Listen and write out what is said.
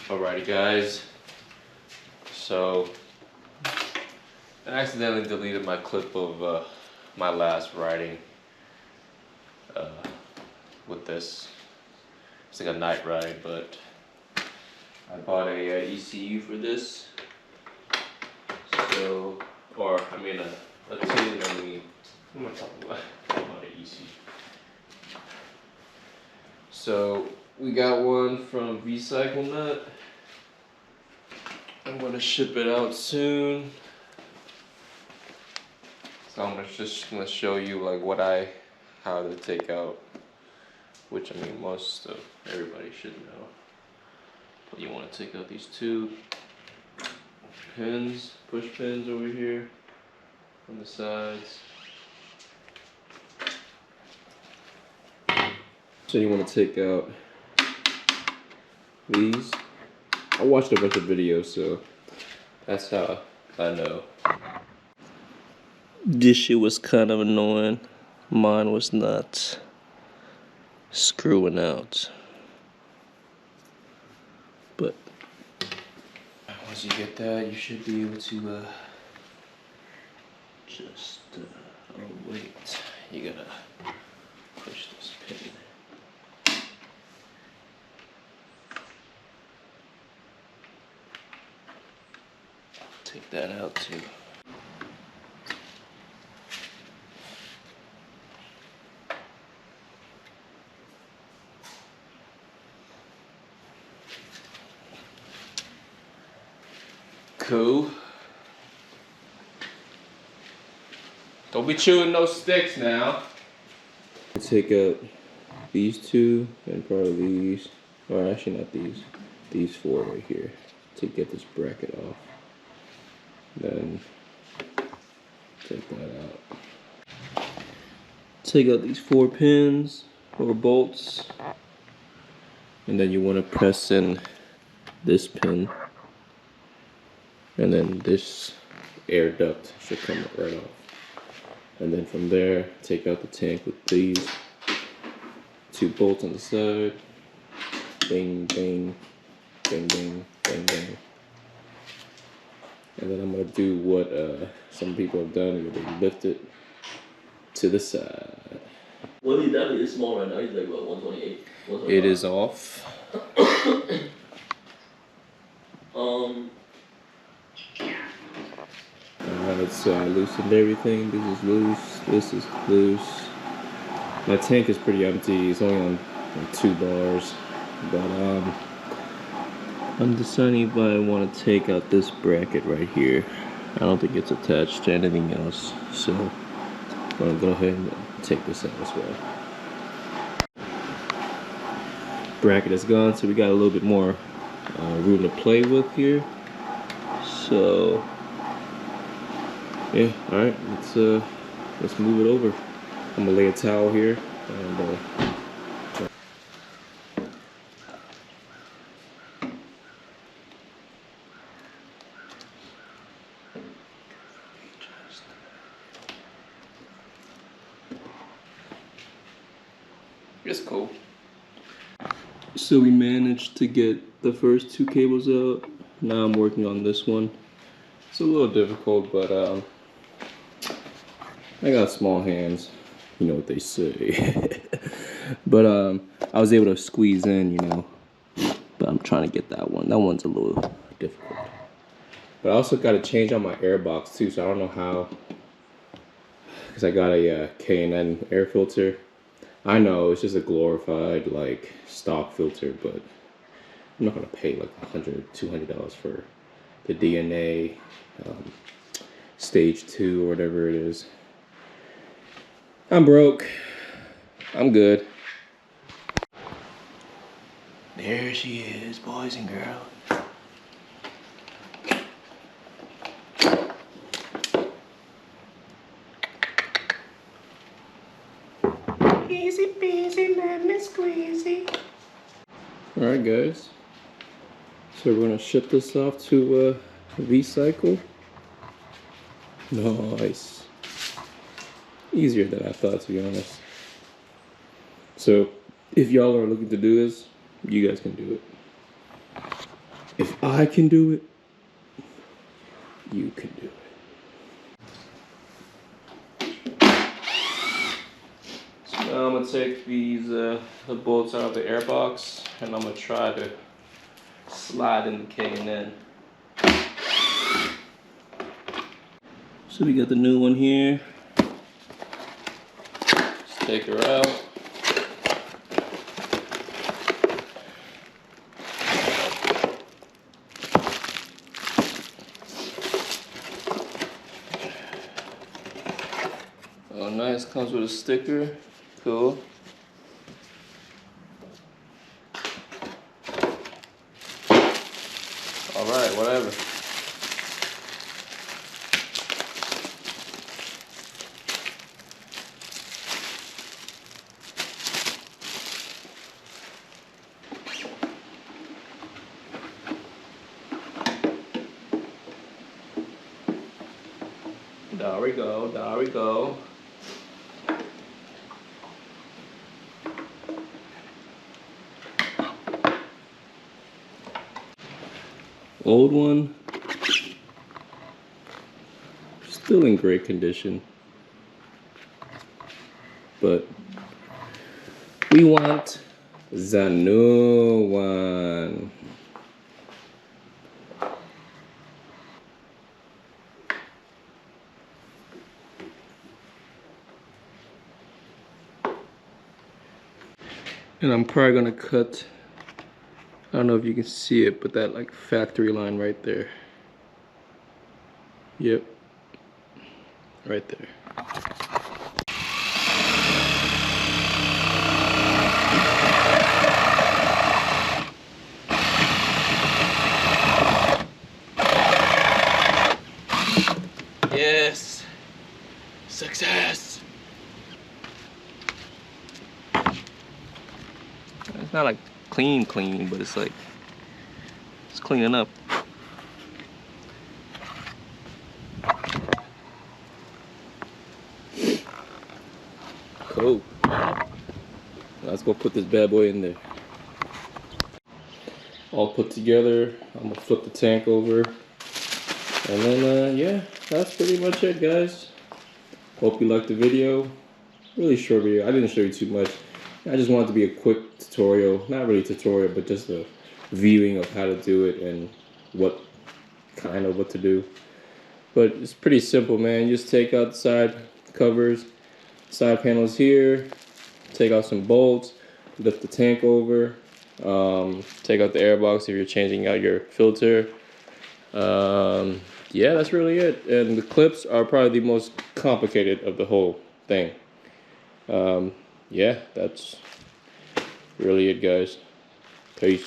Alrighty guys, so I accidentally deleted my clip of my last riding with this. It's like a night ride, but I bought a ECU for this. So, or I mean a tin, what am I talking about? I bought an ECU. So we got one from VCYCLENUT. I'm gonna ship it out soon. So I'm just gonna show you like how to take out, which I mean most of everybody should know. But you want to take out these two pins, push pins over here on the sides. So you want to take out these. I watched a bunch of videos, so that's how I know. This shit was kind of annoying. Mine was not screwing out. But once you get that, you should be able to just, oh wait, you gotta push this pin. Take that out too. Cool. Don't be chewing no sticks now. Take out these two and probably these, or actually not these four right here to get this bracket off. Then take that out. Take out these 4 pins or bolts, and then you want to press in this pin, and then this air duct should come right off. And then from there, take out the tank with these 2 bolts on the side. Bang, bang, bang, bang, bang, bang. And then I'm gonna do what some people have done, and they lift it to the side. Well, he definitely is small right now. He's like what, 128? It is off. It's loosened everything. This is loose. This is loose. My tank is pretty empty. It's only on 2 bars, but I'm deciding if I want to take out this bracket right here. I don't think it's attached to anything else, so I'm gonna go ahead and take this out as well. Bracket is gone, so we got a little bit more room to play with here. So yeah, all right, let's move it over. I'm gonna lay a towel here and it's cool. So we managed to get the first 2 cables out. Now I'm working on this one. It's a little difficult, but I got small hands, you know what they say. But I was able to squeeze in, you know. But I'm trying to get that one. That one's a little difficult. But I also got to change out my air box too, so I don't know how. Because I got a K&N air filter. I know it's just a glorified like stock filter, but I'm not gonna pay like $100, $200 for the DNA stage 2 or whatever it is. I'm broke. I'm good. There she is, boys and girls. Easy peasy, lemon squeezy. Alright guys, so we're gonna ship this off to VCYCL. Nice. Easier than I thought, to be honest. So if y'all are looking to do this, you guys can do it. If I can do it, you can do it. So now I'm gonna take these the bolts out of the airbox, and I'm gonna try to slide in the K&N. So we got the new one here. Let's take her out. Oh, nice, comes with a sticker. Cool. Alright, whatever. There we go, there we go. Old one, still in great condition, but we want the new one. And I'm probably gonna cut, I don't know if you can see it, but that like factory line right there. Yep, right there. Yes, success. It's not like clean, but it's like, it's cleaning up. Cool. Let's go put this bad boy in there. All put together. I'm gonna flip the tank over. And then, yeah, that's pretty much it, guys. Hope you liked the video. Really short video. I didn't show you too much. I just wanted to be a quick tutorial. Not really a tutorial, but just a viewing of how to do it and what to do. But it's pretty simple, man. You just take out the side covers, side panels here, take out some bolts, lift the tank over, take out the airbox if you're changing out your filter. Yeah, that's really it. And the clips are probably the most complicated of the whole thing. Yeah, that's really it, guys. Peace.